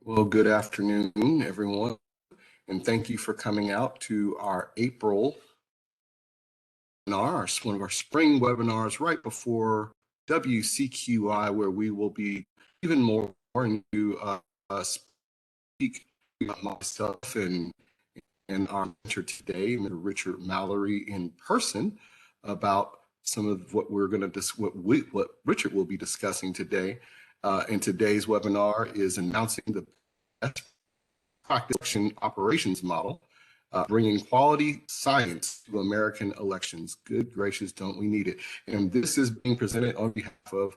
Well, good afternoon, everyone, and thank you for coming out to our April webinar, one of our spring webinars right before WCQI, where we will be even more into speak about myself and our mentor today, Mr. Richard Mallory, in person about some of what we're going to what Richard will be discussing today. In today's webinar is announcing the best practice election operations model, bringing quality science to American elections. Good gracious, don't we need it? And this is being presented on behalf of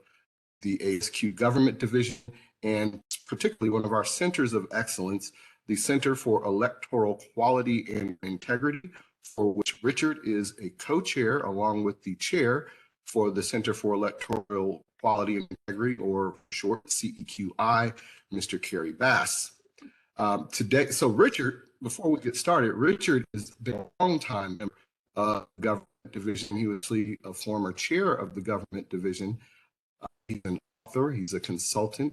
the ASQ Government Division and particularly one of our centers of excellence, the Center for Electoral Quality and Integrity, for which Richard is a co-chair along with the chair for the Center for Electoral Quality and Integrity, or short CEQI, Mr. Kerry Bass. Today, so Richard, before we get started, Richard has been a long time member of the Government Division. He was a former chair of the Government Division. He's an author, he's a consultant,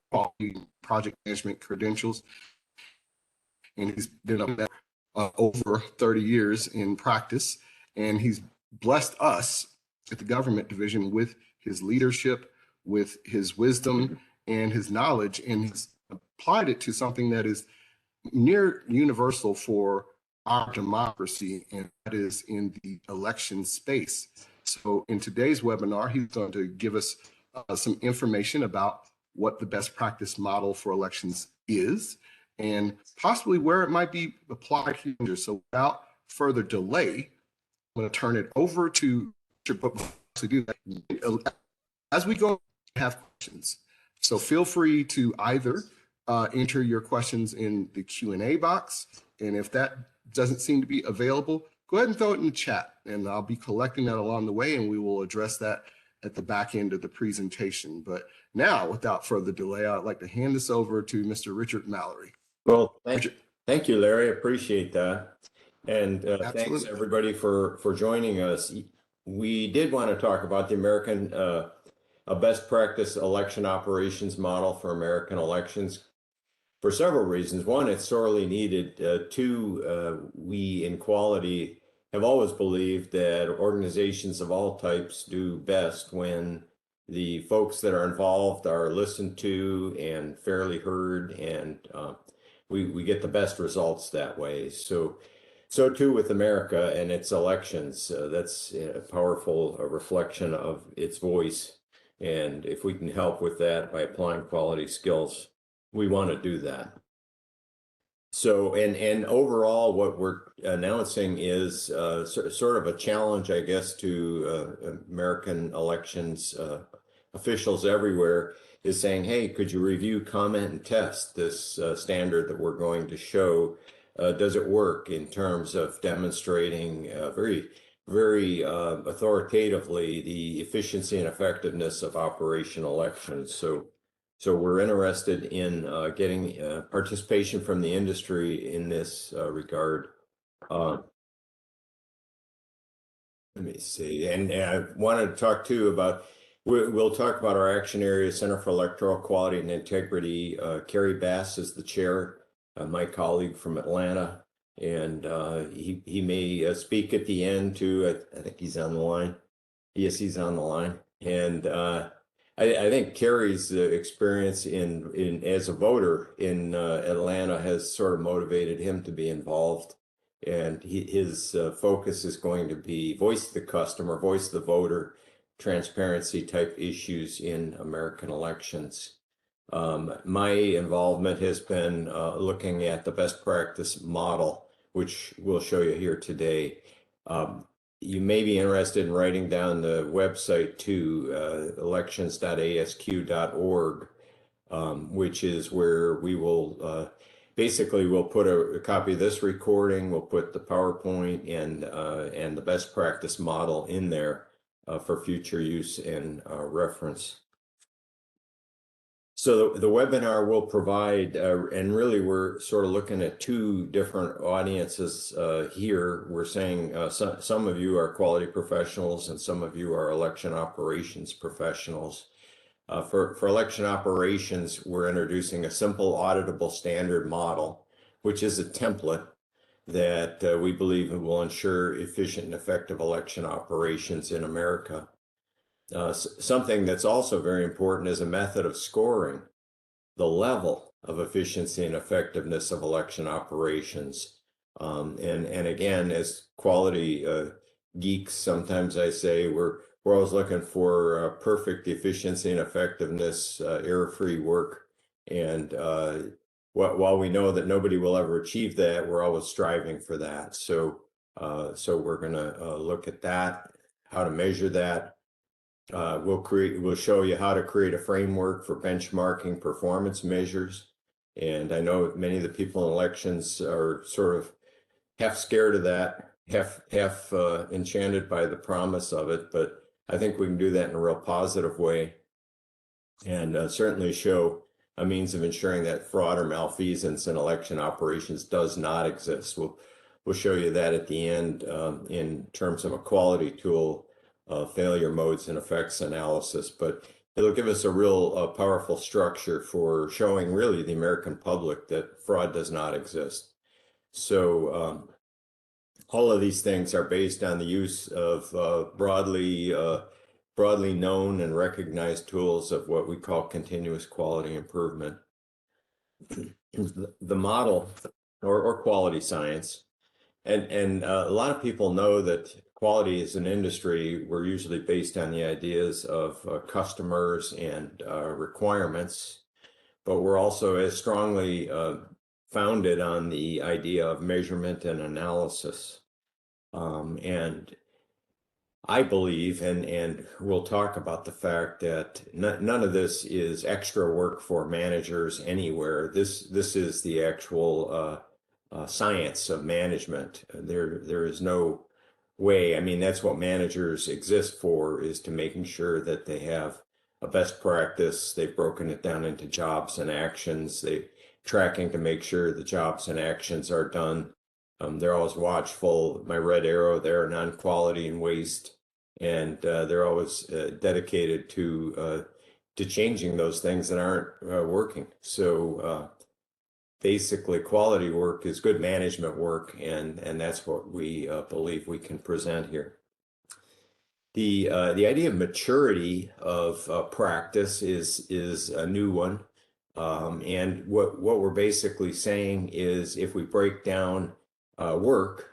quality project management credentials, and he's been up there over 30 years in practice, and he's blessed us at the Government Division with his leadership, with his wisdom and his knowledge, and he's applied it to something that is near universal for our democracy, and that is in the election space. So in today's webinar, he's going to give us some information about what the best practice model for elections is and possibly where it might be applied here. So without further delay, I'm going to turn it over to do that. As we go, have questions. So feel free to either enter your questions in the Q&A box, and if that doesn't seem to be available, go ahead and throw it in the chat, and I'll be collecting that along the way, and we will address that at the back end of the presentation. But now, without further delay, I'd like to hand this over to Mr. Richard Mallory. Well, thank you, Larry. I appreciate that. And thanks, everybody, for joining us. We did want to talk about the American a best practice election operations model for American elections for several reasons. One, it's sorely needed. Two, we in Quality have always believed that organizations of all types do best when the folks that are involved are listened to and fairly heard, and we get the best results that way. So too with America and its elections. That's a powerful reflection of its voice. And if we can help with that by applying quality skills, we want to do that. So, and overall, what we're announcing is sort of a challenge, I guess, to American elections officials everywhere, is saying, hey, could you review, comment, and test this standard that we're going to show? Does it work in terms of demonstrating very authoritatively the efficiency and effectiveness of Operation Elections? So we're interested in getting participation from the industry in this regard. Let me see, and I wanted to talk too about, we'll talk about our action area, Center for Electoral Quality and Integrity. Kerry Bass is the chair, my colleague from Atlanta, and he may speak at the end too. I think he's on the line. Yes, he's on the line. And I think Kerry's experience in as a voter in Atlanta has sort of motivated him to be involved. And his focus is going to be voice of the customer, voice of the voter, transparency type issues in American elections. My involvement has been looking at the best practice model, which we'll show you here today. You may be interested in writing down the website to elections.asq.org, which is where we will basically we'll put a copy of this recording, we'll put the PowerPoint and the best practice model in there for future use and reference. So the webinar will provide, and really we're sort of looking at two different audiences here. We're saying some of you are quality professionals and some of you are election operations professionals. For election operations, we're introducing a simple auditable standard model, which is a template that we believe will ensure efficient and effective election operations in America. Something that's also very important is a method of scoring the level of efficiency and effectiveness of election operations. And again, as quality geeks, sometimes I say we're always looking for perfect efficiency and effectiveness, error-free work. And while we know that nobody will ever achieve that, we're always striving for that. So we're going to look at that, how to measure that. We'll show you how to create a framework for benchmarking performance measures. And I know many of the people in elections are sort of half scared of that, half enchanted by the promise of it, but I think we can do that in a real positive way, and certainly show a means of ensuring that fraud or malfeasance in election operations does not exist. We'll show you that at the end in terms of a quality tool, failure modes and effects analysis, but it'll give us a real powerful structure for showing really the American public that fraud does not exist. So all of these things are based on the use of broadly known and recognized tools of what we call continuous quality improvement. The model or quality science, and a lot of people know that quality is an industry. We're usually based on the ideas of customers and requirements, but we're also as strongly founded on the idea of measurement and analysis. And I believe, and we'll talk about the fact that none of this is extra work for managers anywhere. This is the actual science of management. There is no way. I mean, that's what managers exist for, is to making sure that they have a best practice. They've broken it down into jobs and actions. They're tracking to make sure the jobs and actions are done. They're always watchful. My red arrow there, non-quality and waste. And they're always dedicated to changing those things that aren't working. So basically, quality work is good management work, and that's what we believe we can present here. The idea of maturity of practice is a new one, and what we're basically saying is, if we break down work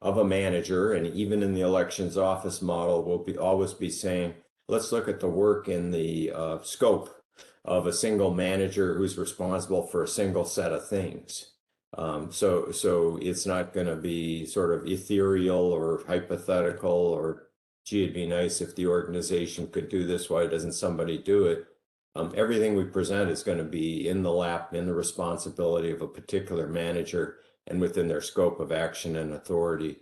of a manager, and even in the elections office model, we'll always be saying, let's look at the work in the scope of a single manager who's responsible for a single set of things. So it's not going to be sort of ethereal or hypothetical or, gee, it'd be nice if the organization could do this, why doesn't somebody do it? Everything we present is going to be in the lap, in the responsibility of a particular manager and within their scope of action and authority.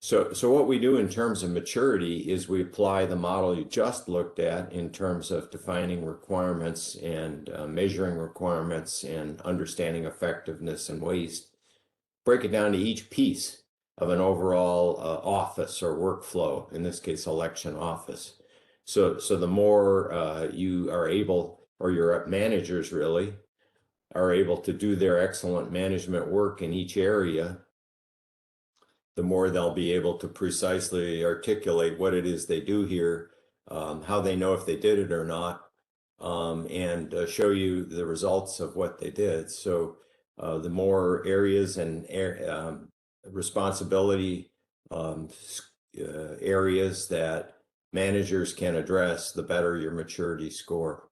So what we do in terms of maturity is we apply the model you just looked at in terms of defining requirements and measuring requirements and understanding effectiveness and waste, break it down to each piece of an overall office or workflow, in this case, election office. So the more you are able, or your managers really, are able to do their excellent management work in each area, the more they'll be able to precisely articulate what it is they do here, how they know if they did it or not, and show you the results of what they did. So the more areas and responsibility areas that managers can address, the better your maturity score.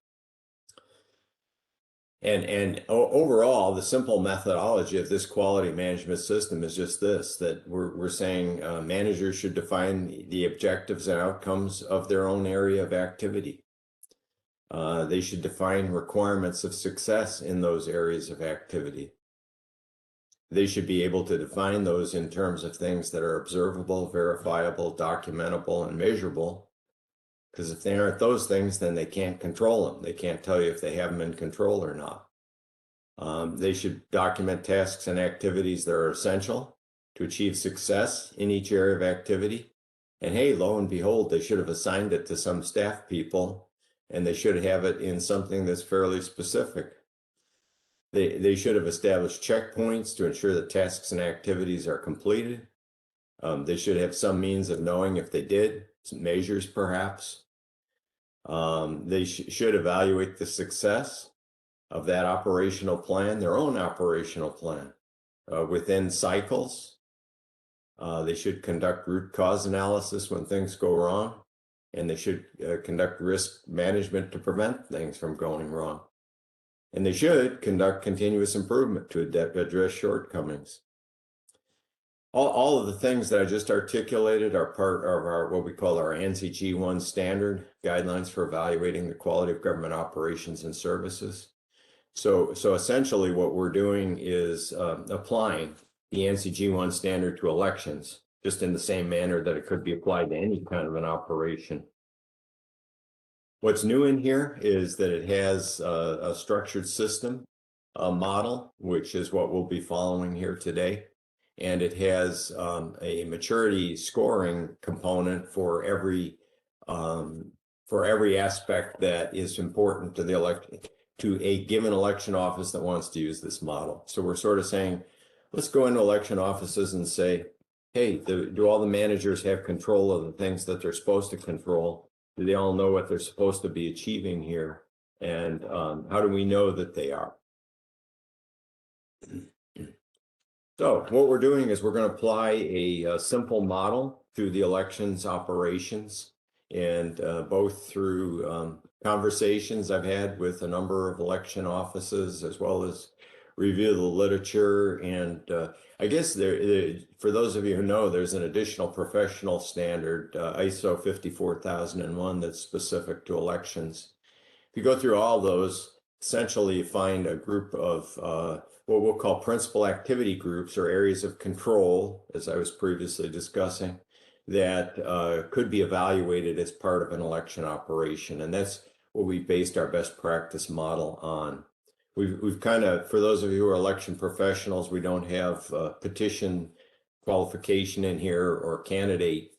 And overall, the simple methodology of this quality management system is just this, that we're saying managers should define the objectives and outcomes of their own area of activity. They should define requirements of success in those areas of activity. They should be able to define those in terms of things that are observable, verifiable, documentable, and measurable. Because if they aren't those things, then they can't control them. They can't tell you if they have them in control or not. They should document tasks and activities that are essential to achieve success in each area of activity. And hey, lo and behold, they should have assigned it to some staff people and they should have it in something that's fairly specific. They should have established checkpoints to ensure that tasks and activities are completed. They should have some means of knowing if they did, some measures perhaps. They should evaluate the success of that operational plan, their own operational plan, within cycles. They should conduct root cause analysis when things go wrong, and they should conduct risk management to prevent things from going wrong. And they should conduct continuous improvement to address shortcomings. All of the things that I just articulated are part of our what we call our ANSI G1 standard guidelines for evaluating the quality of government operations and services. So essentially what we're doing is applying the ANSI G1 standard to elections, just in the same manner that it could be applied to any kind of an operation. What's new in here is that it has a structured system model, which is what we'll be following here today. And it has a maturity scoring component for every aspect that is important to to a given election office that wants to use this model. So we're sort of saying, let's go into election offices and say, hey, do all the managers have control of the things that they're supposed to control? Do they all know what they're supposed to be achieving here? And how do we know that they are? So what we're doing is we're going to apply a simple model to the elections operations, and both through conversations I've had with a number of election offices, as well as review the literature. And I guess for those of you who know, there's an additional professional standard, ISO 54001, that's specific to elections. If you go through all those, essentially you find a group of what we'll call principal activity groups, or areas of control, as I was previously discussing, that could be evaluated as part of an election operation. And that's what we based our best practice model on. We've kind of, for those of you who are election professionals, we don't have petition qualification in here or candidate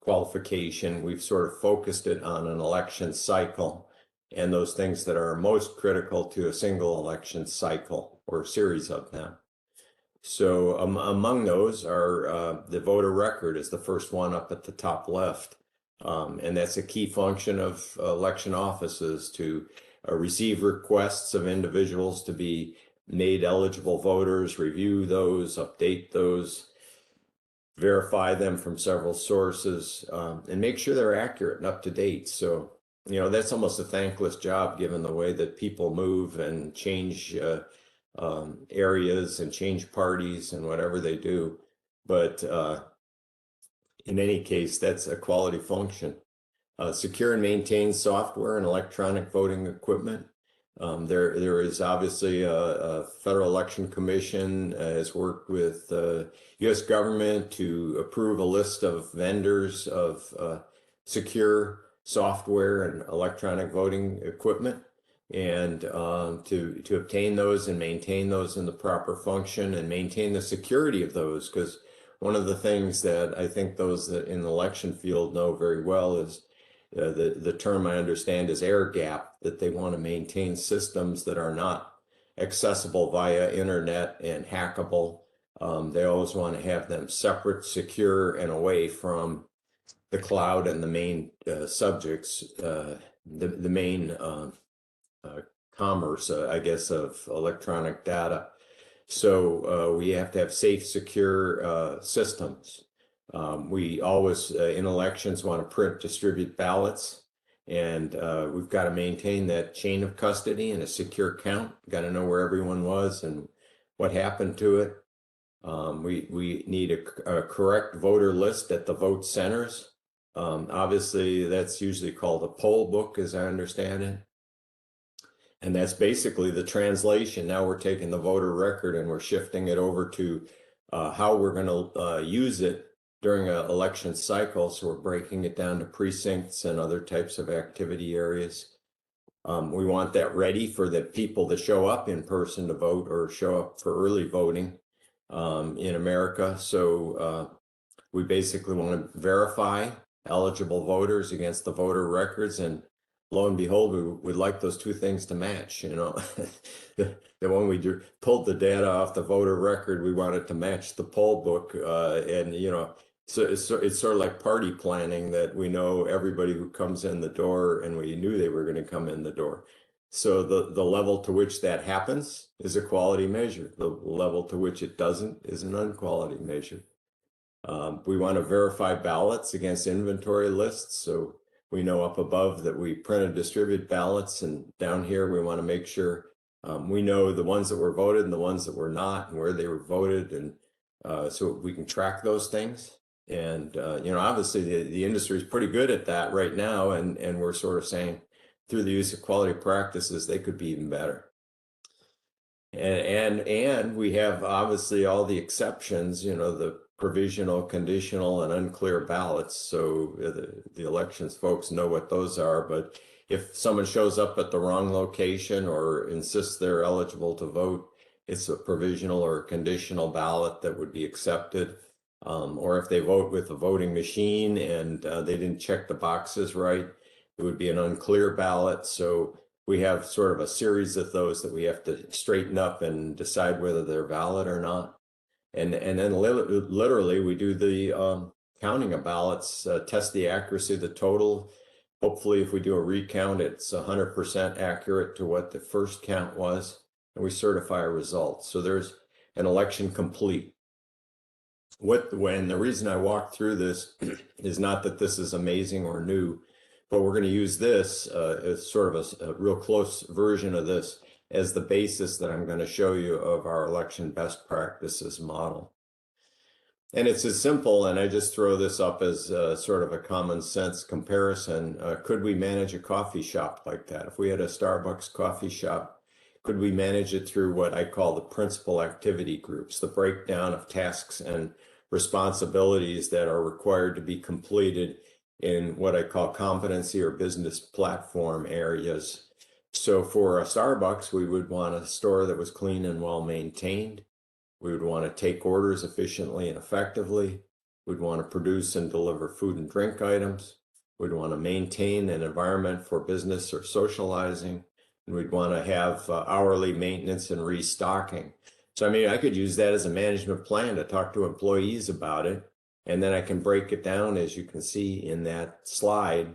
qualification. We've sort of focused it on an election cycle and those things that are most critical to a single election cycle or series of them. So among those are the voter record is the first one up at the top left. And that's a key function of election offices, to receive requests of individuals to be made eligible voters, review those, update those, verify them from several sources, and make sure they're accurate and up to date. So, you know, that's almost a thankless job given the way that people move and change areas and change parties and whatever they do. But in any case, that's a quality function. Secure and maintain software and electronic voting equipment. There is obviously a Federal Election Commission has worked with the U.S. government to approve a list of vendors of secure software and electronic voting equipment, and to obtain those and maintain those in the proper function and maintain the security of those. Because one of the things that I think those that in the election field know very well is the term I understand is air gap, that they want to maintain systems that are not accessible via internet and hackable. They always want to have them separate, secure, and away from the cloud and the main subjects, the main commerce, I guess, of electronic data. So we have to have safe, secure systems. We always, in elections, want to print, distribute ballots, and we've got to maintain that chain of custody and a secure count. Got to know where everyone was and what happened to it. We need a correct voter list at the vote centers. Obviously, that's usually called a poll book, as I understand it. And that's basically the translation. Now we're taking the voter record and we're shifting it over to how we're going to use it during an election cycle. So we're breaking it down to precincts and other types of activity areas. We want that ready for the people that show up in person to vote or show up for early voting in America. So we basically want to verify eligible voters against the voter records and lo and behold, we would like those two things to match, you know. The one we pulled the data off the voter record, we wanted to match the poll book, and you know, so it's sort of like party planning, that we know everybody who comes in the door, and we knew they were going to come in the door. So the level to which that happens is a quality measure. The level to which it doesn't is an unquality measure. We want to verify ballots against inventory lists, so we know up above that we print and distribute ballots, and down here we want to make sure we know the ones that were voted and the ones that were not, and where they were voted, and so we can track those things. And you know, obviously the industry is pretty good at that right now, and we're sort of saying through the use of quality practices they could be even better. And we have obviously all the exceptions, you know, the provisional, conditional, and unclear ballots. So the elections folks know what those are. But if someone shows up at the wrong location or insists they're eligible to vote, it's a provisional or conditional ballot that would be accepted. Or if they vote with a voting machine and they didn't check the boxes right, it would be an unclear ballot. So we have sort of a series of those that we have to straighten up and decide whether they're valid or not. And then literally we do the counting of ballots, test the accuracy, the total. Hopefully, if we do a recount, it's 100% accurate to what the first count was, and we certify a result. So there's an election complete. When the reason I walked through this is not that this is amazing or new, but we're going to use this as sort of a real close version of this as the basis that I'm going to show you of our election best practices model. And it's as simple, and I just throw this up as sort of a common sense comparison. Could we manage a coffee shop like that? If we had a Starbucks coffee shop, could we manage it through what I call the principal activity groups, the breakdown of tasks and responsibilities that are required to be completed in what I call competency or business platform areas? So for a Starbucks, we would want a store that was clean and well maintained. We would want to take orders efficiently and effectively. We'd want to produce and deliver food and drink items. We'd want to maintain an environment for business or socializing. And we'd want to have hourly maintenance and restocking. So, I mean, I could use that as a management plan to talk to employees about it. And then I can break it down, as you can see in that slide,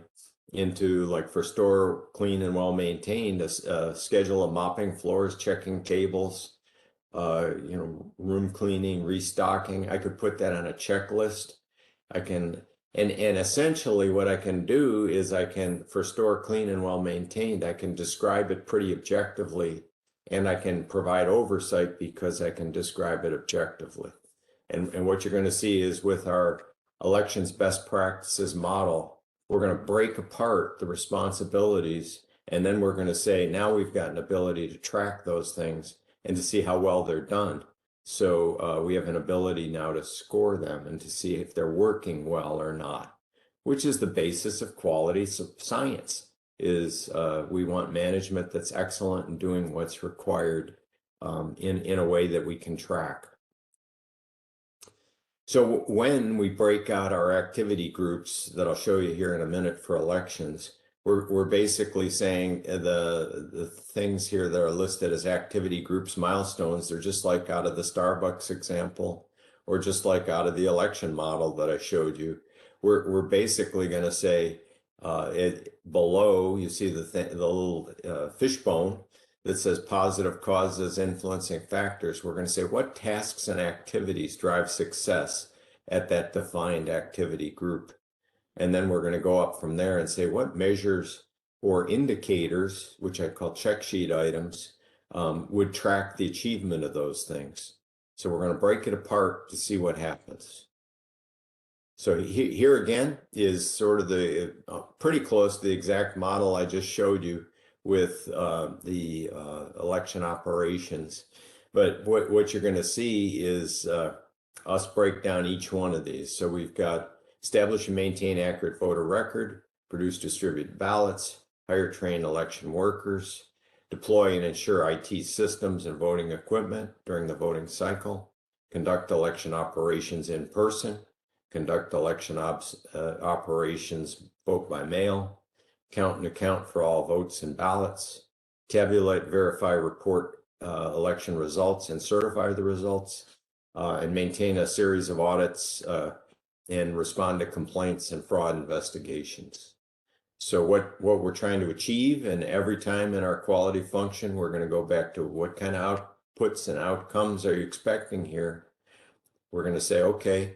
into, like, for store clean and well maintained, a schedule of mopping floors, checking tables, you know, room cleaning, restocking. I could put that on a checklist. I can, and essentially what I can do is I can, for store clean and well maintained, I can describe it pretty objectively, and I can provide oversight because I can describe it objectively. And what you're going to see is with our elections best practices model, we're going to break apart the responsibilities, and then we're going to say, now we've got an ability to track those things and to see how well they're done. So we have an ability now to score them and to see if they're working well or not, which is the basis of quality science. Is we want management that's excellent and doing what's required in a way that we can track. So when we break out our activity groups that I'll show you here in a minute for elections, we're basically saying the things here that are listed as activity groups, milestones, they're just like out of the Starbucks example, or just like out of the election model that I showed you. We're basically going to say below, you see the little fishbone that says positive causes influencing factors. We're going to say what tasks and activities drive success at that defined activity group. And then we're going to go up from there and say what measures or indicators, which I call check sheet items, would track the achievement of those things. So we're going to break it apart to see what happens. So here again is sort of the pretty close to the exact model I just showed you with the election operations. But what you're going to see is us break down each one of these. So we've got establish and maintain accurate voter record, produce distributed ballots, hire trained election workers, deploy and ensure IT systems and voting equipment during the voting cycle, conduct election operations in person, conduct election operations vote by mail, count and account for all votes and ballots, tabulate, verify, report election results, and certify the results, and maintain a series of audits and respond to complaints and fraud investigations. So what we're trying to achieve, and every time in our quality function, we're going to go back to what kind of outputs and outcomes are you expecting here? We're going to say, okay.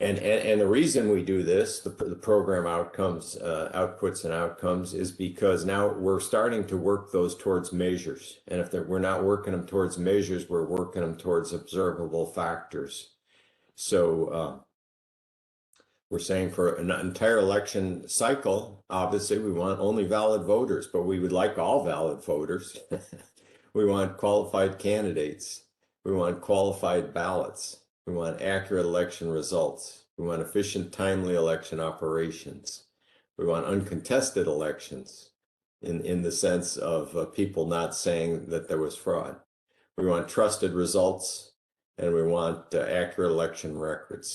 And the reason we do this, the program outcomes, outputs and outcomes, is because now we're starting to work those towards measures. And if we're not working them towards measures, we're working them towards observable factors. So we're saying for an entire election cycle, obviously we want only valid voters, but we would like all valid voters. We want qualified candidates. We want qualified ballots. We want accurate election results. We want efficient, timely election operations. We want uncontested elections in the sense of people not saying that there was fraud. We want trusted results, and we want accurate election records.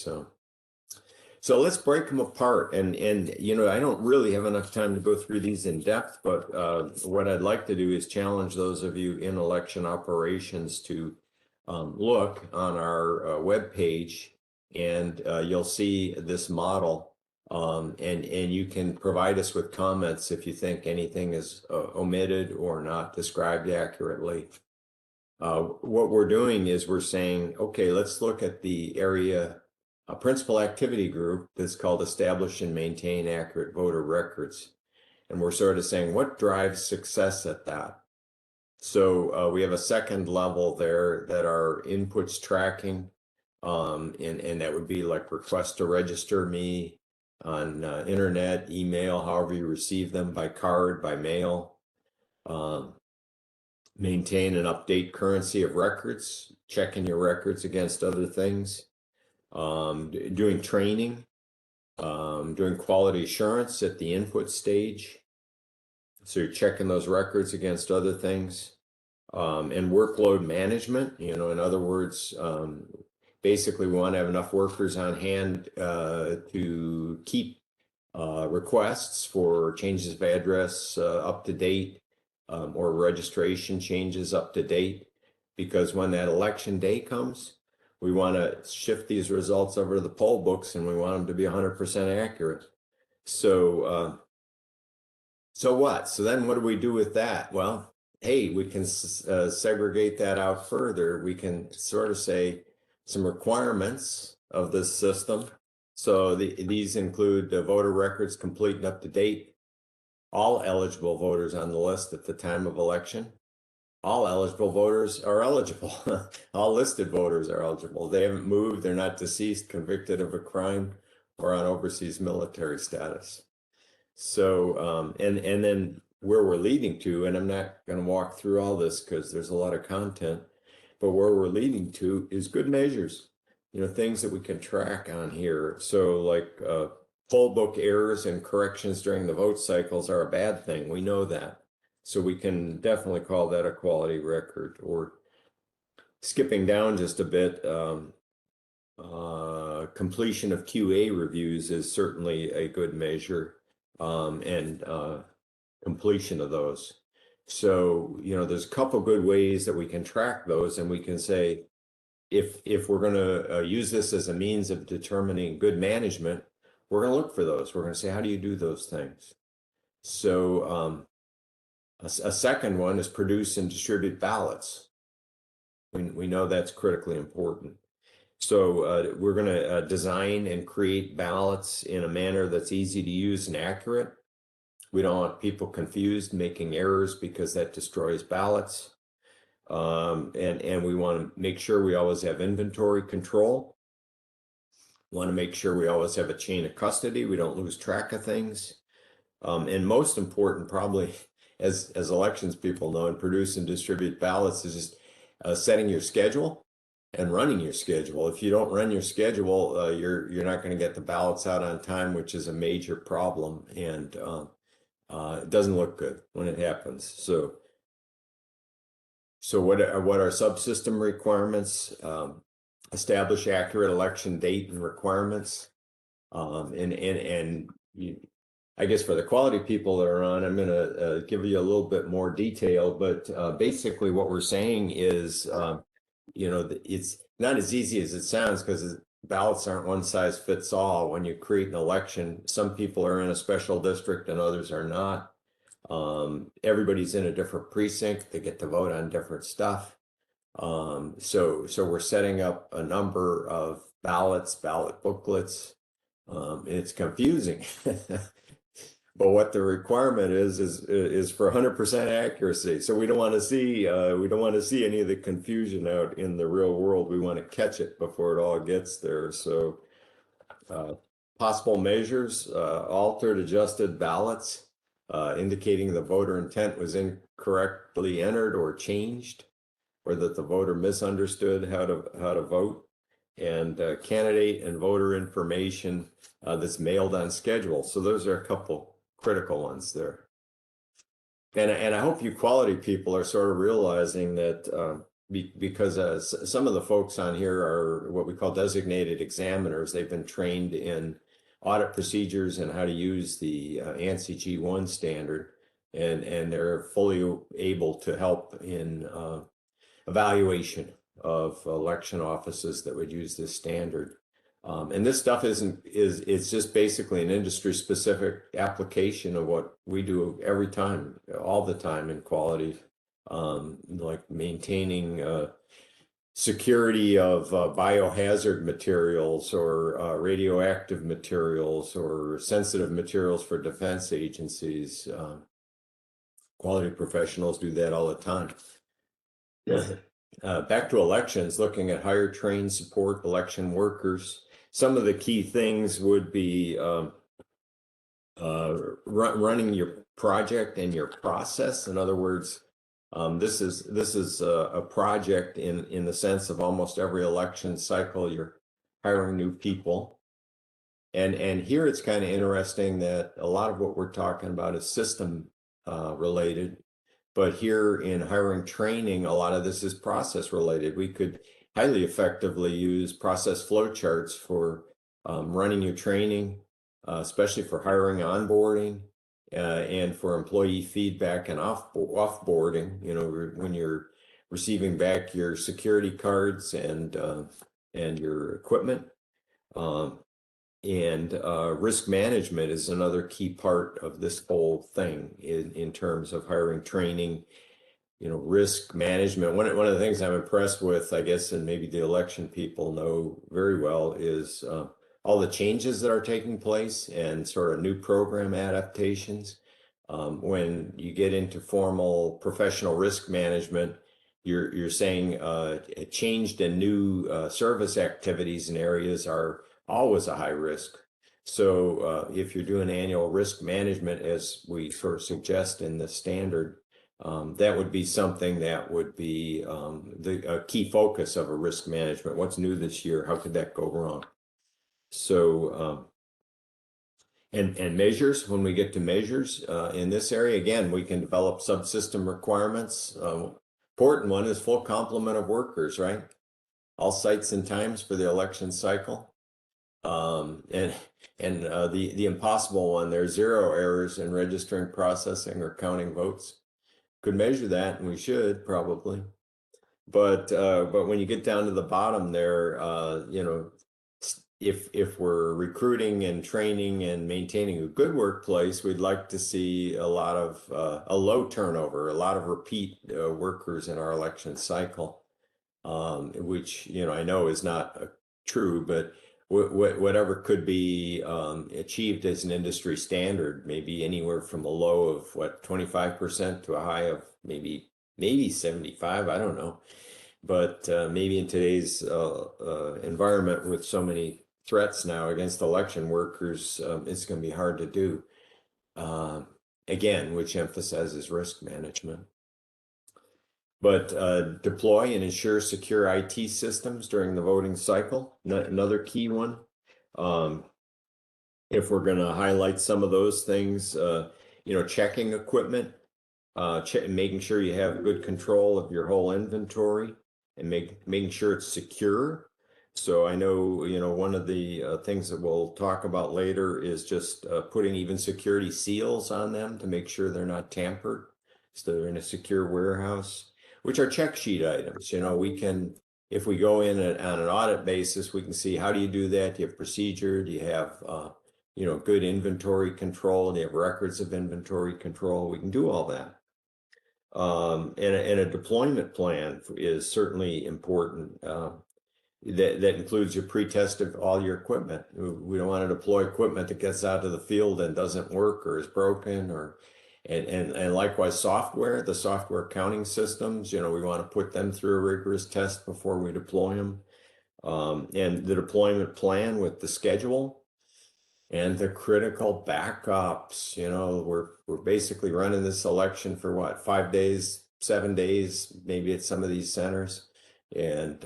So let's break them apart. And you know, I don't really have enough time to go through these in depth, but what I'd like to do is challenge those of you in election operations to look on our webpage, and you'll see this model, and you can provide us with comments if you think anything is omitted or not described accurately. What we're doing is we're saying, okay, let's look at the area, a principal activity group that's called Establish and Maintain Accurate Voter Records. And we're sort of saying, what drives success at that? So we have a second level there that are inputs tracking, and that would be like request to register me on internet, email, however you receive them, by card, by mail. Maintain and update currency of records, checking your records against other things, doing training, doing quality assurance at the input stage. So you're checking those records against other things, and workload management. You know, in other words, basically we want to have enough workers on hand to keep requests for changes of address up to date, or registration changes up to date, because when that election day comes, we want to shift these results over to the poll books, and we want them to be 100% accurate. So what? So then what do we do with that? Well, hey, we can segregate that out further. We can sort of say some requirements of this system. So these include voter records complete and up to date, all eligible voters on the list at the time of election. All eligible voters are eligible. All listed voters are eligible. They haven't moved, they're not deceased, convicted of a crime, or on overseas military status. So, and then where we're leading to, and I'm not going to walk through all this because there's a lot of content, but where we're leading to is good measures, you know, things that we can track on here. So like poll book errors and corrections during the vote cycles are a bad thing. We know that. So we can definitely call that a quality record. Or skipping down just a bit, completion of QA reviews is certainly a good measure, and completion of those. So, you know, there's a couple good ways that we can track those, and we can say, if we're going to use this as a means of determining good management, we're going to look for those. We're going to say, how do you do those things? So a second one is produce and distribute ballots. We know that's critically important. So we're going to design and create ballots in a manner that's easy to use and accurate. We don't want people confused, making errors, because that destroys ballots. And we want to make sure we always have inventory control. We want to make sure we always have a chain of custody. We don't lose track of things. And most important, probably, as elections people know, and produce and distribute ballots, is just setting your schedule and running your schedule. If you don't run your schedule, you're not going to get the ballots out on time, which is a major problem, and it doesn't look good when it happens. So what are subsystem requirements? Establish accurate election date and requirements, and I guess for the quality people that are on, I'm going to give you a little bit more detail, but basically what we're saying is, it's not as easy as it sounds because ballots aren't one size fits all. When you create an election, some people are in a special district and others are not. Everybody's in a different precinct. They get to vote on different stuff. So we're setting up a number of ballot booklets. It's confusing. But what the requirement is for 100% accuracy. So we don't want to see any of the confusion out in the real world. We want to catch it before it all gets there. So possible measures, altered, adjusted ballots, indicating the voter intent was incorrectly entered or changed, or that the voter misunderstood how to vote, and candidate and voter information that's mailed on schedule. So those are a couple critical ones there. And I hope you quality people are sort of realizing that because some of the folks on here are what we call designated examiners. They've been trained in audit procedures and how to use the ANSI G1 standard, and they're fully able to help in evaluation of election offices that would use this standard. And this stuff it's just basically an industry specific application of what we do every time, all the time in quality, like maintaining security of biohazard materials or radioactive materials or sensitive materials for defense agencies. Quality professionals do that all the time. Back to elections, looking at hire, train, support election workers. Some of the key things would be running your project and your process. In other words, this is a project in the sense of almost every election cycle, you're hiring new people. And here it's kind of interesting that a lot of what we're talking about is system related. But here in hiring training, a lot of this is process related. We could highly effectively use process flow charts for running your training, especially for hiring, onboarding, and for employee feedback and offboarding. When you're receiving back your security cards and your equipment. And risk management is another key part of this whole thing in terms of hiring, training, risk management. One of the things I'm impressed with, I guess, and maybe the election people know very well, is all the changes that are taking place and sort of new program adaptations. When you get into formal professional risk management, you're saying changed and new service activities and areas are always a high risk. So if you're doing annual risk management, as we sort of suggest in the standard, that would be something that would be a key focus of a risk management. What's new this year? How could that go wrong? So, and measures, when we get to measures in this area, again, we can develop subsystem requirements. Important one is full complement of workers, right? All sites and times for the election cycle. And the impossible one, there's 0 errors in registering, processing, or counting votes. Could measure that, and we should probably. But when you get down to the bottom there, if we're recruiting and training and maintaining a good workplace, we'd like to see a lot of a low turnover, a lot of repeat workers in our election cycle, which I know is not true, but whatever could be achieved as an industry standard, maybe anywhere from a low of 25% to a high of maybe 75. I don't know, but maybe in today's environment with so many threats now against election workers, it's going to be hard to do. Again, which emphasizes risk management. But deploy and ensure secure IT systems during the voting cycle, another key one. If we're going to highlight some of those things, checking equipment, making sure you have good control of your whole inventory, and making sure it's secure. So I know, one of the things that we'll talk about later is just putting even security seals on them to make sure they're not tampered. So they're in a secure warehouse, which are check sheet items. We can, if we go in on an audit basis, we can see how do you do that? Do you have procedure? Do you have, good inventory control? Do you have records of inventory control? We can do all that. And a deployment plan is certainly important. That includes your pre-test of all your equipment. We don't want to deploy equipment that gets out to the field and doesn't work or is broken, and likewise software, the software accounting systems, we want to put them through a rigorous test before we deploy them. And the deployment plan with the schedule and the critical backups. We're basically running this election for what, 5 days, 7 days, maybe at some of these centers. And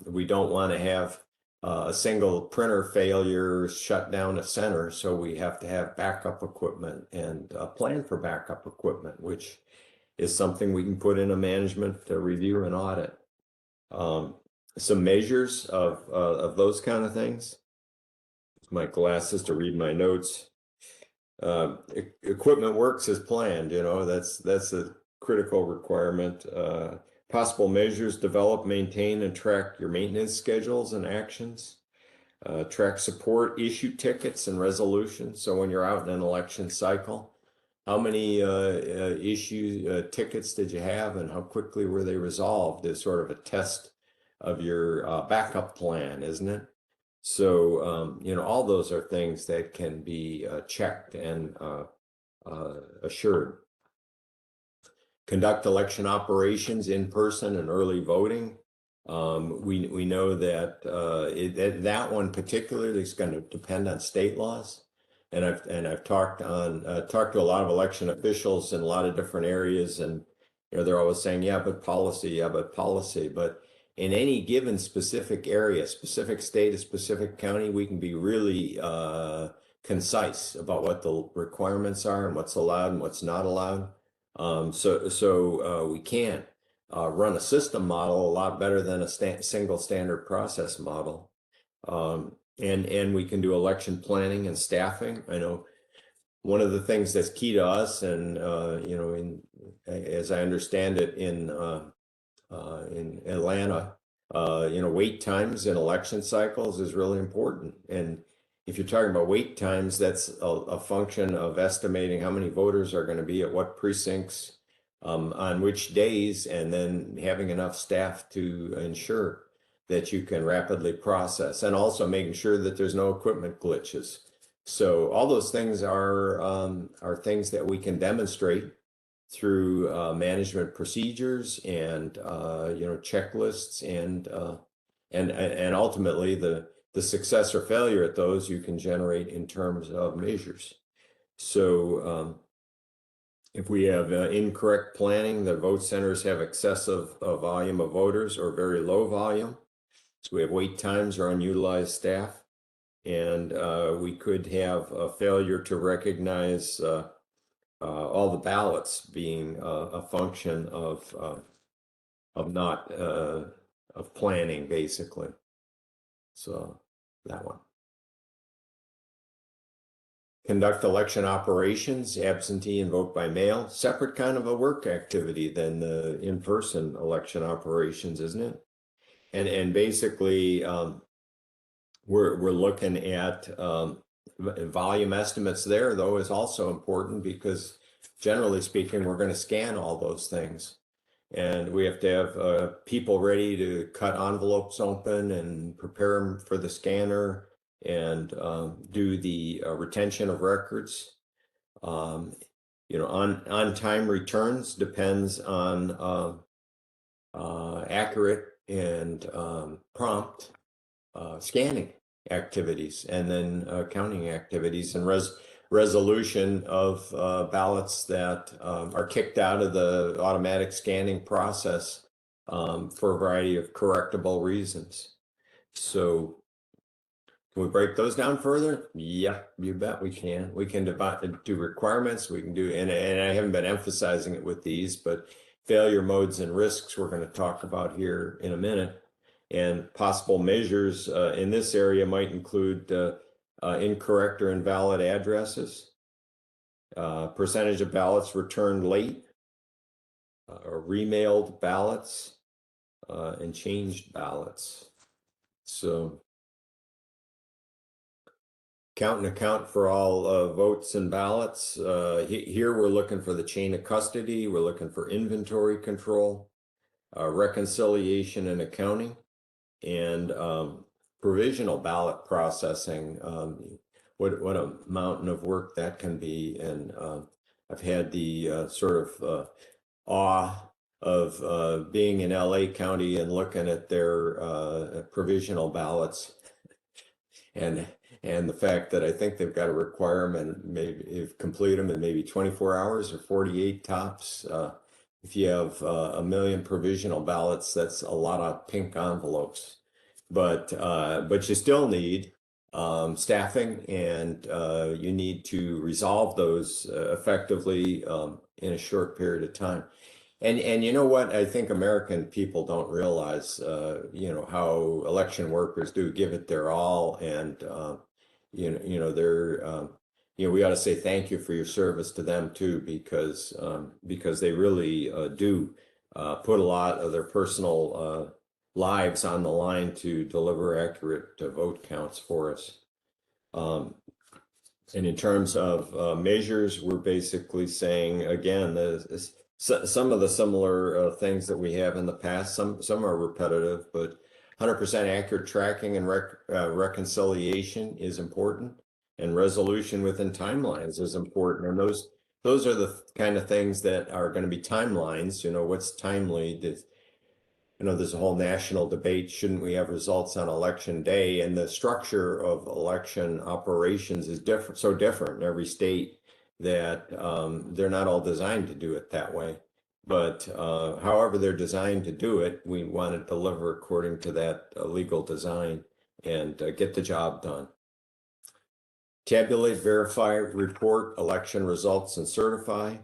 we don't want to have a single printer failure shut down a center. So we have to have backup equipment and a plan for backup equipment, which is something we can put in a management review and audit. Some measures of those kind of things. My glasses to read my notes. Equipment works as planned, that's a critical requirement. Possible measures: develop, maintain, and track your maintenance schedules and actions. Track support, issue tickets and resolutions. So when you're out in an election cycle, how many tickets did you have and how quickly were they resolved is sort of a test of your backup plan, isn't it? So, all those are things that can be checked and assured. Conduct election operations in person and early voting. We know that that one particularly is going to depend on state laws, and I've talked to a lot of election officials in a lot of different areas, and they're always saying, yeah, but policy, but in any given specific area, specific state, a specific county, we can be really concise about what the requirements are and what's allowed and what's not allowed. So we can run a system model a lot better than a single standard process model. And we can do election planning and staffing. I know one of the things that's key to us, and as I understand it, in Atlanta, wait times in election cycles is really important. And if you're talking about wait times, that's a function of estimating how many voters are going to be at what precincts on which days, and then having enough staff to ensure that you can rapidly process, and also making sure that there's no equipment glitches. So all those things are things that we can demonstrate through management procedures and checklists, and ultimately the success or failure at those you can generate in terms of measures. So if we have incorrect planning, the vote centers have excessive volume of voters or very low volume. So we have wait times or unutilized staff, and we could have a failure to recognize all the ballots being a function of not of planning, basically. So that one. Conduct election operations, absentee and vote by mail. Separate kind of a work activity than the in-person election operations, isn't it? And basically, we're looking at volume estimates there, though, is also important, because generally speaking, we're going to scan all those things. And we have to have people ready to cut envelopes open and prepare them for the scanner, and do the retention of records. On-time returns depends on accurate and prompt scanning activities, and then counting activities, and resolution of ballots that are kicked out of the automatic scanning process for a variety of correctable reasons. So can we break those down further? Yeah, you bet we can. We can do requirements. We can do, and I haven't been emphasizing it with these, but failure modes and risks we're going to talk about here in a minute. And possible measures in this area might include incorrect or invalid addresses, percentage of ballots returned late, or remailed ballots, and changed ballots. So count and account for all votes and ballots. Here we're looking for the chain of custody. We're looking for inventory control, reconciliation and accounting, and provisional ballot processing. What a mountain of work that can be. And I've had the sort of awe of being in LA County and looking at their provisional ballots, and the fact that I think they've got a requirement, maybe if complete them in maybe 24 hours or 48 tops. If you have 1 million provisional ballots, that's a lot of pink envelopes. But you still need staffing, and you need to resolve those effectively in a short period of time. And you know what? I think American people don't realize, how election workers do give it their all, and they're we ought to say thank you for your service to them too, because they really do put a lot of their personal lives on the line to deliver accurate vote counts for us. And in terms of measures, we're basically saying, again, some of the similar things that we have in the past. Some are repetitive, but 100% accurate tracking and reconciliation is important, and resolution within timelines is important. And those are the kind of things that are going to be timelines. What's timely? There's a whole national debate. Shouldn't we have results on election day? And the structure of election operations is so different in every state that they're not all designed to do it that way. But however they're designed to do it, we want to deliver according to that legal design and get the job done. Tabulate, verify, report election results, and certify.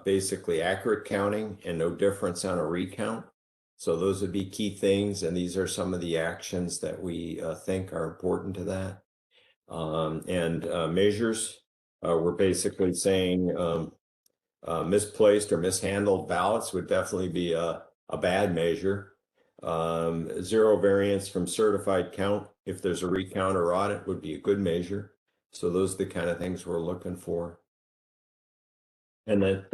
Basically accurate counting and no difference on a recount. So those would be key things, and these are some of the actions that we think are important to that. And measures, we're basically saying misplaced or mishandled ballots would definitely be a bad measure. Zero variance from certified count, if there's a recount or audit, would be a good measure. So those are the kind of things we're looking for. And then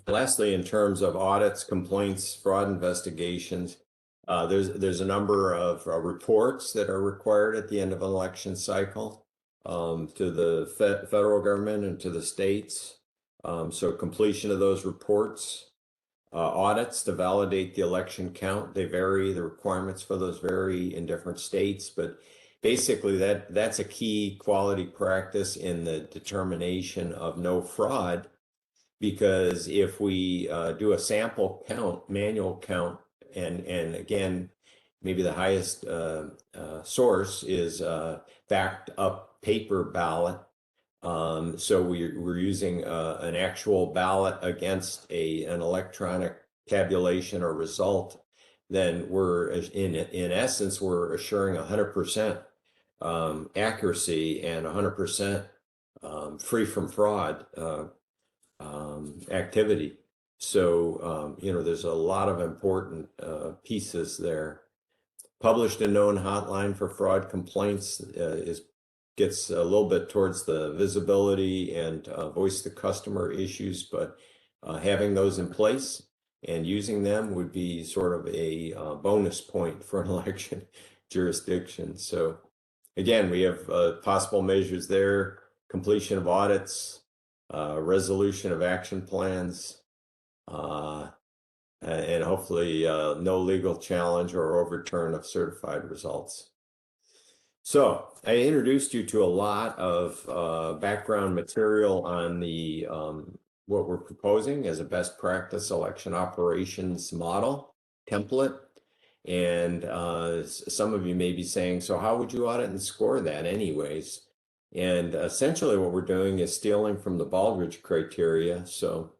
lastly, in terms of audits, complaints, fraud investigations, there's a number of reports that are required at the end of an election cycle to the federal government and to the states. So completion of those reports, audits to validate the election count. They vary, the requirements for those vary in different states, but basically that's a key quality practice in the determination of no fraud. Because if we do a sample count, manual count, and again, maybe the highest source is backed up paper ballot. So we're using an actual ballot against an electronic tabulation or result. Then we're in essence we're assuring 100% accuracy and 100% free from fraud activity. So, there's a lot of important pieces there. Published and known hotline for fraud complaints gets a little bit towards the visibility and voice the customer issues, but having those in place and using them would be sort of a bonus point for an election jurisdiction. So again, we have possible measures there: completion of audits, resolution of action plans, and hopefully no legal challenge or overturn of certified results. So I introduced you to a lot of background material on the what we're proposing as a best practice election operations model template. And some of you may be saying, so how would you audit and score that anyways? And essentially what we're doing is stealing from the Baldrige criteria. So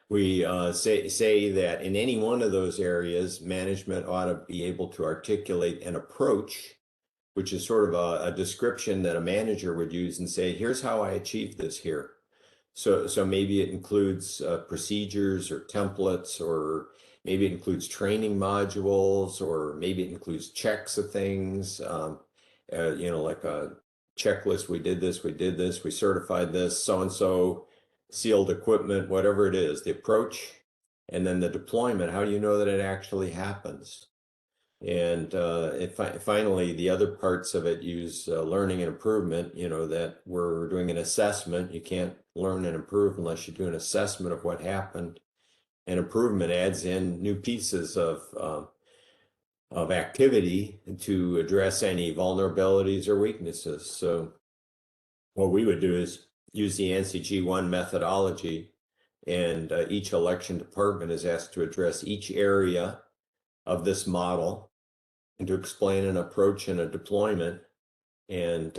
We say that in any one of those areas, management ought to be able to articulate an approach, which is sort of a description that a manager would use and say, here's how I achieved this here. So maybe it includes procedures or templates, or maybe it includes training modules, or maybe it includes checks of things, like a checklist. We did this, we certified this, so-and-so sealed equipment, whatever it is, the approach, and then the deployment. How do you know that it actually happens? And finally, the other parts of it use learning and improvement, that we're doing an assessment. You can't learn and improve unless you do an assessment of what happened. And improvement adds in new pieces of activity to address any vulnerabilities or weaknesses. So what we would do is use the ANSI G1 methodology, and each election department is asked to address each area of this model and to explain an approach and a deployment. And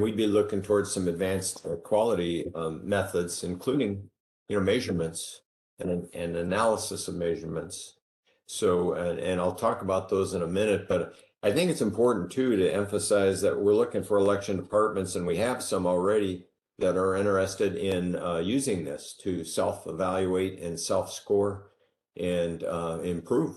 we'd be looking towards some advanced quality methods, including measurements and analysis of measurements. So and I'll talk about those in a minute, but I think it's important too to emphasize that we're looking for election departments, and we have some already that are interested in using this to self-evaluate and self-score and improve.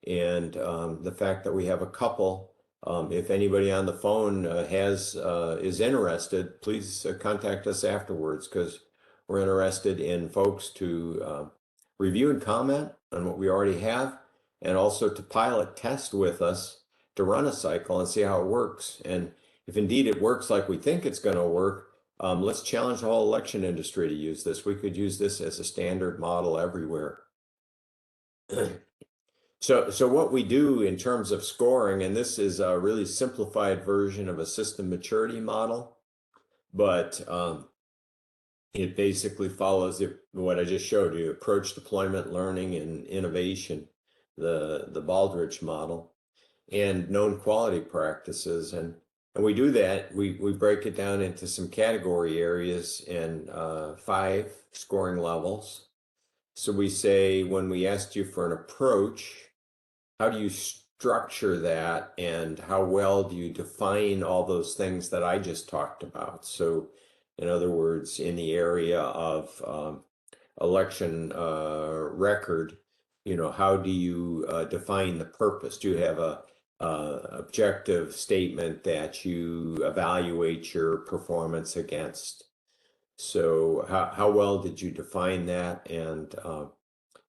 And the fact that we have a couple, if anybody on the phone is interested, please contact us afterwards, because we're interested in folks to review and comment on what we already have, and also to pilot test with us to run a cycle and see how it works. And if indeed it works like we think it's going to work, let's challenge the whole election industry to use this. We could use this as a standard model everywhere. So what we do in terms of scoring, and this is a really simplified version of a system maturity model, but it basically follows what I just showed you: approach, deployment, learning, and innovation, the Baldrige model, and known quality practices. And we do that, we break it down into some category areas and 5 scoring levels. So we say, when we asked you for an approach, how do you structure that, and how well do you define all those things that I just talked about? So in other words, in the area of election record, how do you define the purpose? Do you have a objective statement that you evaluate your performance against? So how well did you define that, and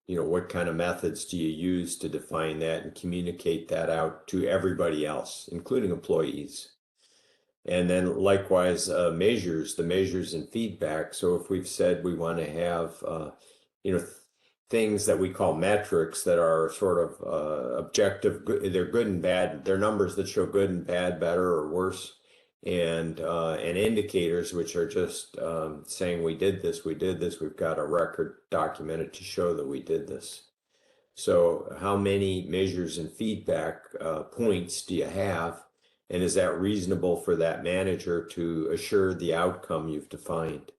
what kind of methods do you use to define that and communicate that out to everybody else, including employees? And then likewise, the measures and feedback. So if we've said we want to have, things that we call metrics that are sort of objective, they're good and bad, they're numbers that show good and bad, better or worse, and indicators, which are just saying we did this, we've got a record documented to show that we did this. So how many measures and feedback points do you have? And is that reasonable for that manager to assure the outcome you've defined?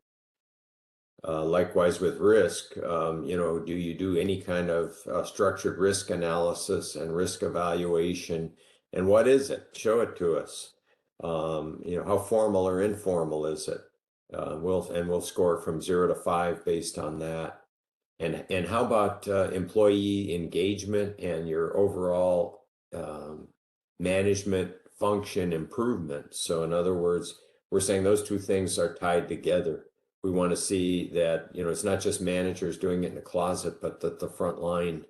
Likewise with risk, do you do any kind of structured risk analysis and risk evaluation? And what is it? Show it to us. How formal or informal is it? We'll score from 0 to 5 based on that. And how about employee engagement and your overall management function improvement? So in other words, we're saying those two things are tied together. We want to see that, it's not just managers doing it in the closet, but that the frontline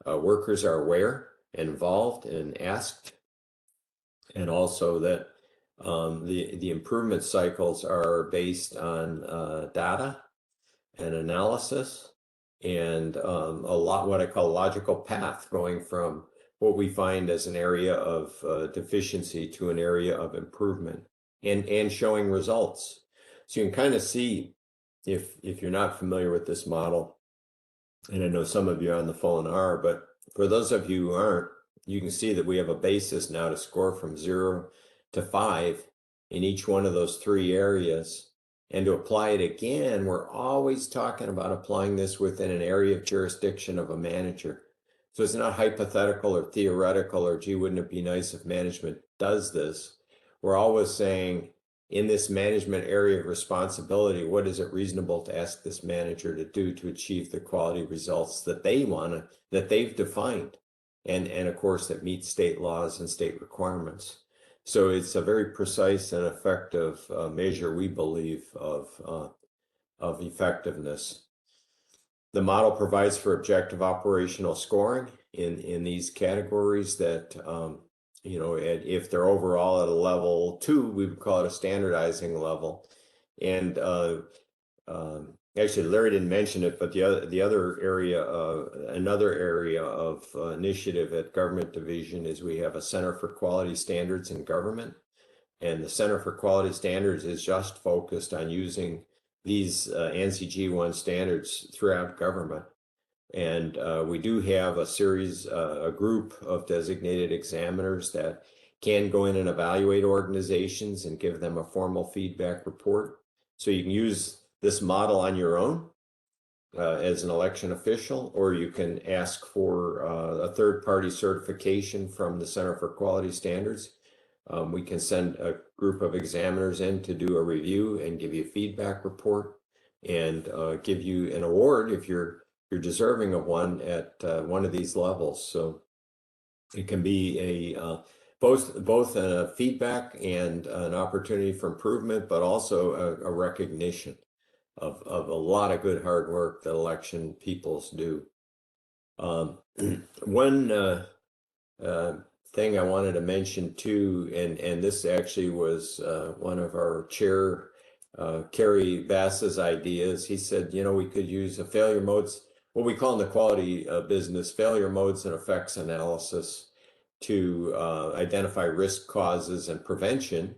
workers are aware and involved and asked. And also that the improvement cycles are based on data and analysis, and what I call logical path, going from what we find as an area of deficiency to an area of improvement, and showing results. So you can kind of see, if you're not familiar with this model, and I know some of you on the phone are, but for those of you who aren't, you can see that we have a basis now to score from 0 to 5 in each one of those 3 areas. And to apply it again, we're always talking about applying this within an area of jurisdiction of a manager. So it's not hypothetical or theoretical or, gee, wouldn't it be nice if management does this? We're always saying, in this management area of responsibility, what is it reasonable to ask this manager to do to achieve the quality results that they want, that they've defined, and of course that meets state laws and state requirements. So it's a very precise and effective measure, we believe, of effectiveness. The model provides for objective operational scoring in these categories that, you know, if they're overall at a level 2, we would call it a standardizing level. And actually, Larry didn't mention it, but the other area, another area of initiative at Government Division is we have a Center for Quality Standards in Government. And the Center for Quality Standards is just focused on using these ANSI G1 standards throughout government. And we do have a series, a group of designated examiners that can go in and evaluate organizations and give them a formal feedback report. So you can use this model on your own as an election official, or you can ask for a third-party certification from the Center for Quality Standards. We can send a group of examiners in to do a review and give you a feedback report and give you an award if you're deserving of one at one of these levels. So it can be a both a feedback and an opportunity for improvement, but also a recognition of a lot of good hard work that election peoples do. One thing I wanted to mention too, and this actually was one of our chair, Kerry Bass's ideas. He said, you know, we could use a failure modes, what we call in the quality business, failure modes and effects analysis to identify risk causes and prevention.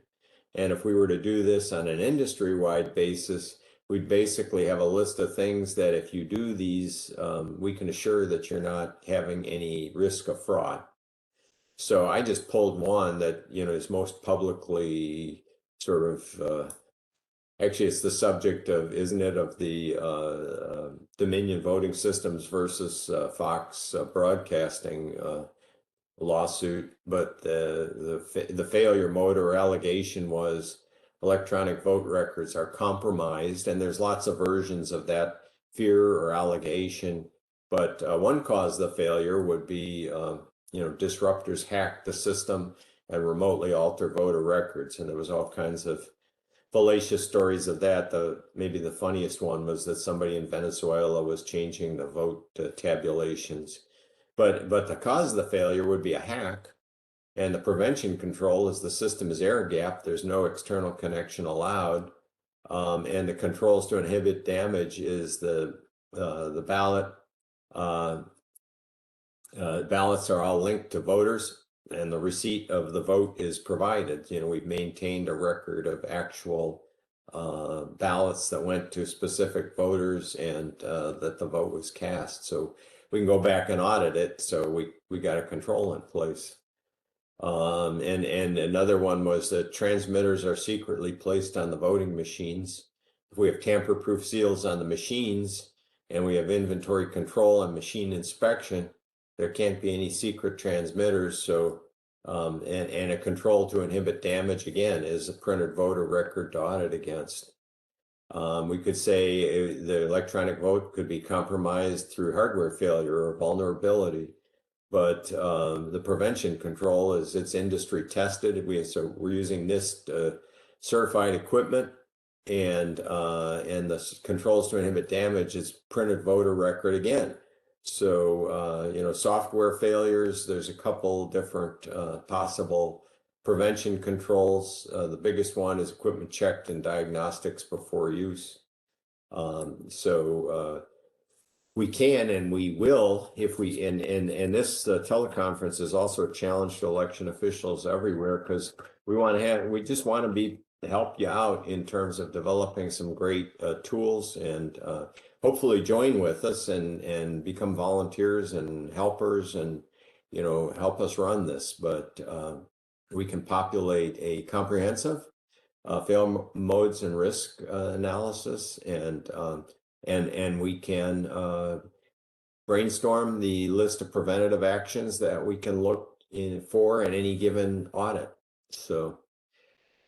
And if we were to do this on an industry-wide basis, we'd basically have a list of things that if you do these, we can assure that you're not having any risk of fraud. So I just pulled one that, you know, is most publicly sort of, actually it's the subject of, isn't it, of the Dominion Voting Systems versus Fox Broadcasting lawsuit. But the failure mode or allegation was electronic vote records are compromised, and there's lots of versions of that fear or allegation. But one cause of the failure would be you know, disruptors hack the system and remotely alter voter records. And there was all kinds of fallacious stories of that. Maybe the funniest one was that somebody in Venezuela was changing the vote tabulations. But the cause of the failure would be a hack. And the prevention control is the system is air gapped. There's no external connection allowed. And the controls to inhibit damage is the ballot. Ballots are all linked to voters, and the receipt of the vote is provided. You know, we've maintained a record of actual ballots that went to specific voters and that the vote was cast. So we can go back and audit it. So we got a control in place. And another one was that transmitters are secretly placed on the voting machines. If we have tamper-proof seals on the machines and we have inventory control and machine inspection, there can't be any secret transmitters. So, and a control to inhibit damage, again, is a printed voter record to audit against. We could say the electronic vote could be compromised through hardware failure or vulnerability, but the prevention control is it's industry tested. So we're using NIST certified equipment, and the controls to inhibit damage is printed voter record again. So, you know, software failures, there's a couple different possible prevention controls. The biggest one is equipment checked and diagnostics before use. We can and we will if we, and this teleconference is also a challenge to election officials everywhere, because we just want to help you out in terms of developing some great tools, and hopefully join with us and become volunteers and helpers and, you know, help us run this. But we can populate a comprehensive fail modes and risk analysis, and we can brainstorm the list of preventative actions that we can look for in any given audit. So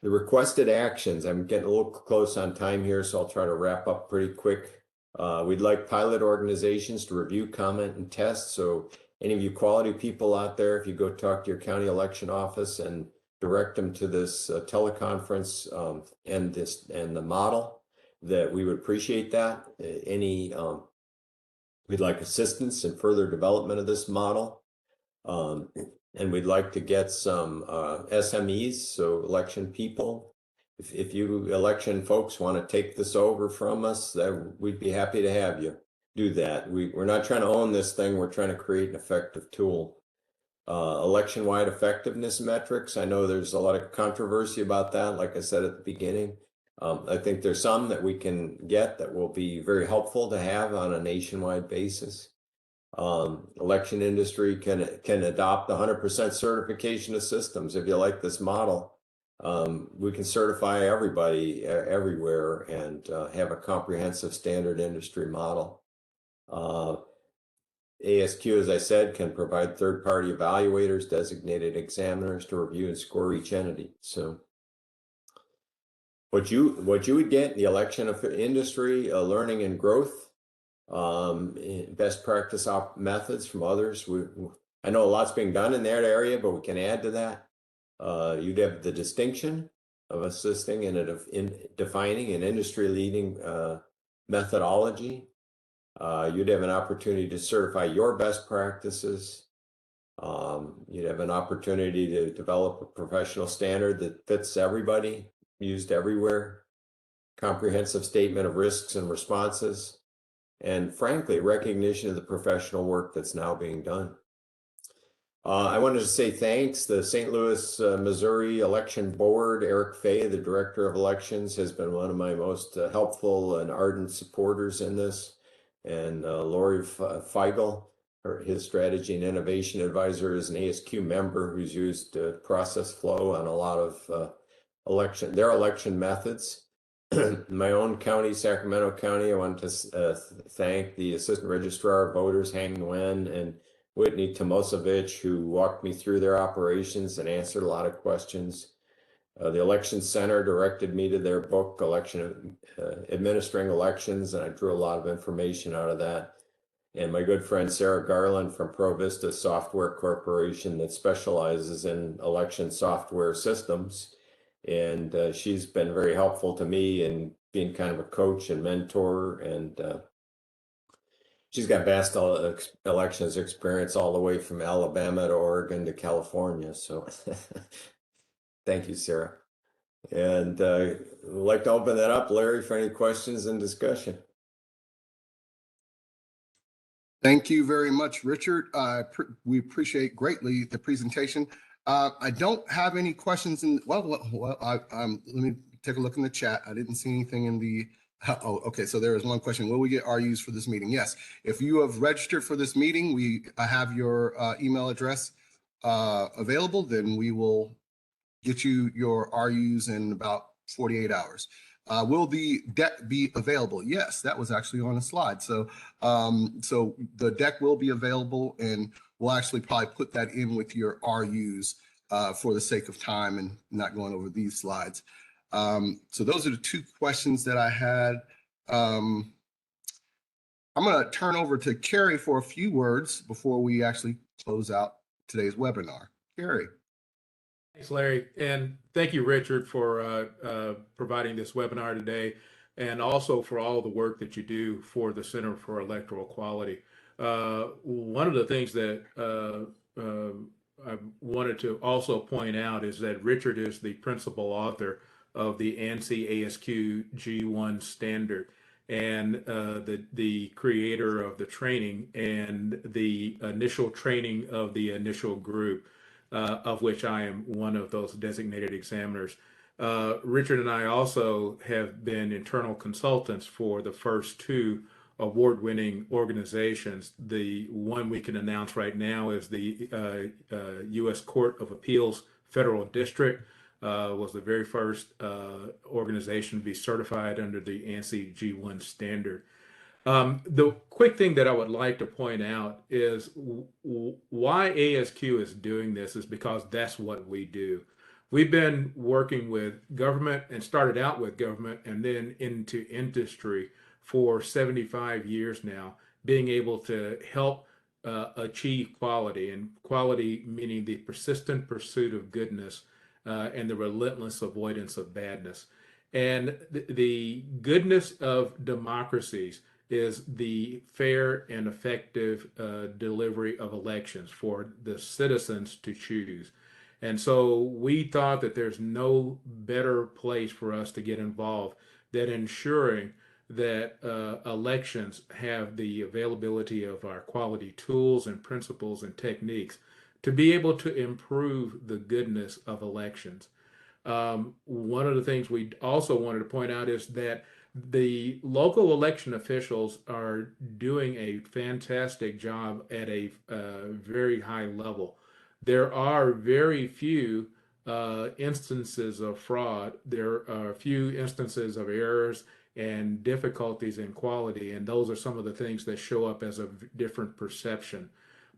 the requested actions, I'm getting a little close on time here, so I'll try to wrap up pretty quick. We'd like pilot organizations to review, comment, and test. So any of you quality people out there, if you go talk to your county election office and direct them to this teleconference and the model, that we would appreciate that. We'd like assistance in further development of this model. And we'd like to get some SMEs, so election people. If you election folks want to take this over from us, that we'd be happy to have you do that. We're not trying to own this thing. We're trying to create an effective tool. Election-wide effectiveness metrics. I know there's a lot of controversy about that, like I said at the beginning. I think there's some that we can get that will be very helpful to have on a nationwide basis. Election industry can adopt 100% certification of systems. If you like this model, we can certify everybody everywhere and have a comprehensive standard industry model. ASQ, as I said, can provide third-party evaluators, designated examiners to review and score each entity. So what you would get in the election industry, learning and growth, best practice methods from others. I know a lot's being done in that area, but we can add to that. You'd have the distinction of assisting in defining an industry-leading methodology. You'd have an opportunity to certify your best practices. You'd have an opportunity to develop a professional standard that fits everybody, used everywhere. Comprehensive statement of risks and responses. And frankly, recognition of the professional work that's now being done. I wanted to say thanks. The St. Louis, Missouri Election Board, Eric Fay, the Director of Elections, has been one of my most helpful and ardent supporters in this. And Lori Feigl, his Strategy and Innovation Advisor, is an ASQ member who's used process flow on a lot of their election methods. My own county, Sacramento County, I wanted to thank the Assistant Registrar of Voters, Hang Nguyen, and Whitney Tomosevich, who walked me through their operations and answered a lot of questions. The Election Center directed me to their book, Administering Elections, and I drew a lot of information out of that. And my good friend Sarah Garland from ProVista Software Corporation that specializes in election software systems. And she's been very helpful to me in being kind of a coach and mentor. And she's got vast elections experience all the way from Alabama to Oregon to California. So thank you, Sarah. And I'd like to open that up, Larry, for any questions and discussion. Thank you very much, Richard. We appreciate greatly the presentation. I don't have any questions let me take a look in the chat. I didn't see anything in the, oh, okay. So there is one question. Will we get RUs for this meeting? Yes. If you have registered for this meeting, I have your email address available, then we will get you your RUs in about 48 hours. Will the deck be available? Yes, that was actually on a slide. So, so the deck will be available, and we'll actually probably put that in with your RUs for the sake of time and not going over these slides. So those are the two questions that I had. I'm going to turn over to Carrie for a few words before we actually close out today's webinar. Carrie. Thanks, Larry. And thank you, Richard, for providing this webinar today, and also for all the work that you do for the Center for Electoral Quality. One of the things that I wanted to also point out is that Richard is the principal author of the ANSI ASQ G1 standard, and the creator of the training and the initial training of the initial group, of which I am one of those designated examiners. Richard and I also have been internal consultants for the first two award-winning organizations. The one we can announce right now is the U.S. Court of Appeals Federal District. was the very first organization to be certified under the ANSI G1 standard. The quick thing that I would like to point out is why ASQ is doing this is because that's what we do. We've been working with government and started out with government and then into industry for 75 years now, being able to help achieve quality, and quality meaning the persistent pursuit of goodness and the relentless avoidance of badness. And the goodness of democracies is the fair and effective delivery of elections for the citizens to choose. And so we thought that there's no better place for us to get involved than ensuring that elections have the availability of our quality tools and principles and techniques to be able to improve the goodness of elections. One of the things we also wanted to point out is that the local election officials are doing a fantastic job at a very high level. There are very few instances of fraud. There are a few instances of errors and difficulties in quality, and those are some of the things that show up as a different perception.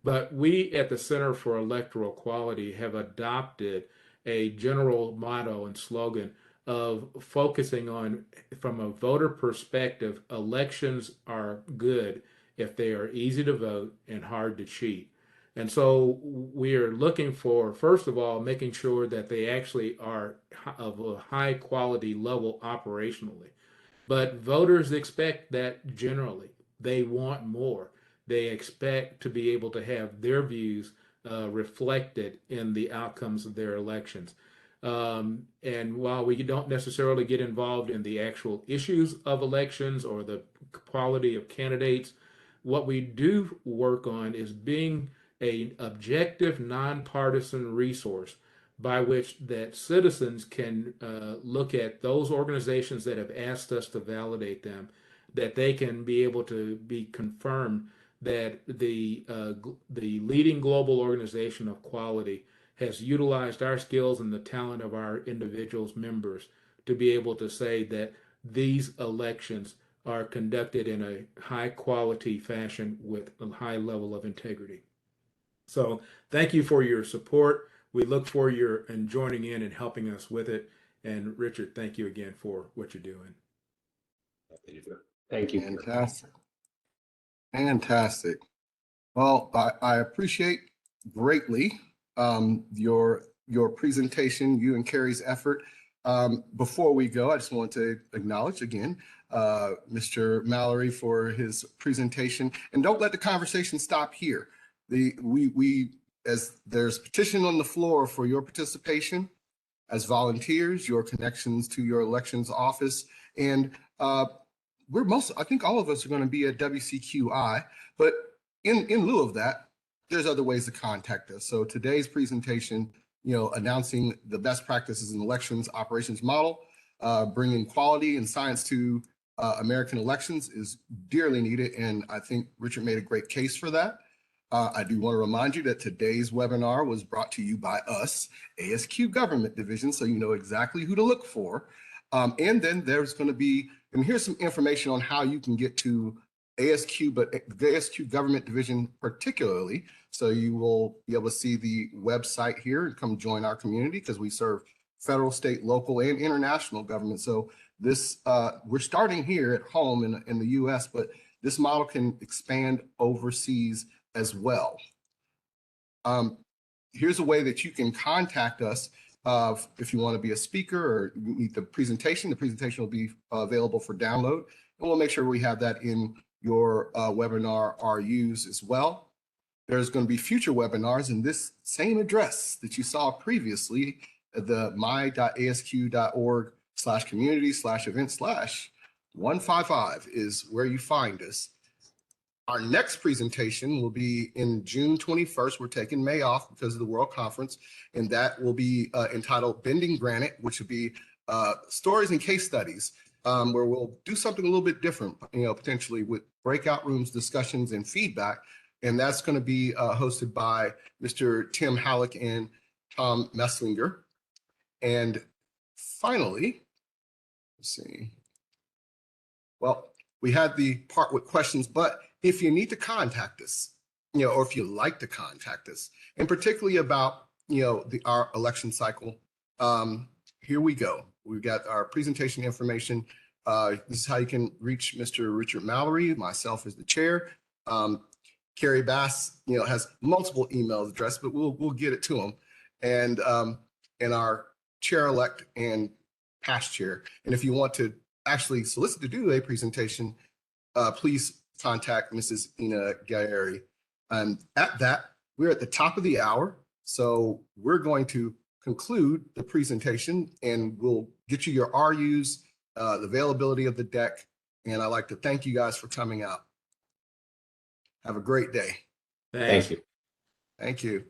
But we at the Center for Electoral Quality have adopted a general motto and slogan of focusing on, from a voter perspective, elections are good if they are easy to vote and hard to cheat. And so we are looking for, first of all, making sure that they actually are of a high quality level operationally. But voters expect that generally. They want more. They expect to be able to have their views reflected in the outcomes of their elections. And while we don't necessarily get involved in the actual issues of elections or the quality of candidates, what we do work on is being an objective, nonpartisan resource by which that citizens can look at those organizations that have asked us to validate them, that they can be able to be confirmed that the leading global organization of quality has utilized our skills and the talent of our individuals members to be able to say that these elections are conducted in a high quality fashion with a high level of integrity. So thank you for your support. We look for your and joining in and helping us with it. And Richard, thank you again for what you're doing. Thank you. Fantastic. Fantastic. Well, I appreciate greatly your presentation, you and Carrie's effort. Before we go, I just want to acknowledge again Mr. Mallory for his presentation, and don't let the conversation stop here. As there's petition on the floor for your participation as volunteers, your connections to your elections office, and I think all of us are going to be at WCQI, but in lieu of that, there's other ways to contact us. So today's presentation, announcing the best practices in elections operations model, bringing quality and science to American elections is dearly needed. And I think Richard made a great case for that. I do want to remind you that today's webinar was brought to you by us, ASQ Government Division, so you know exactly who to look for. And then there's going to be, and here's some information on how you can get to ASQ, but the ASQ Government Division particularly. So you will be able to see the website here and come join our community, because we serve federal, state, local, and international government. So this, we're starting here at home in the US, but this model can expand overseas as well. Here's a way that you can contact us if you want to be a speaker or you need the presentation. The presentation will be available for download, and we'll make sure we have that in your webinar RUs as well. There's going to be future webinars in this same address that you saw previously, the my.asq.org/community/event/155 is where you find us. Our next presentation will be in June 21st. We're taking May off because of the World Conference, and that will be entitled Bending Granite, which will be stories and case studies, where we'll do something a little bit different, potentially with breakout rooms, discussions, and feedback. And that's going to be hosted by Mr. Tim Halleck and Tom Messlinger. And finally, let's see. Well, we had the part with questions, but if you need to contact us, or if you like to contact us, and particularly about, our election cycle, here we go. We've got our presentation information. This is how you can reach Mr. Richard Mallory, myself as the chair. Carrie Bass, has multiple email addresses, but we'll get it to him. And our chair-elect and past chair. And if you want to actually solicit to do a presentation, please contact Mrs. Ina Gaeri. And at that, we're at the top of the hour. So we're going to conclude the presentation and we'll get you your RUs, the availability of the deck. And I'd like to thank you guys for coming out. Have a great day. Thank you. Thank you.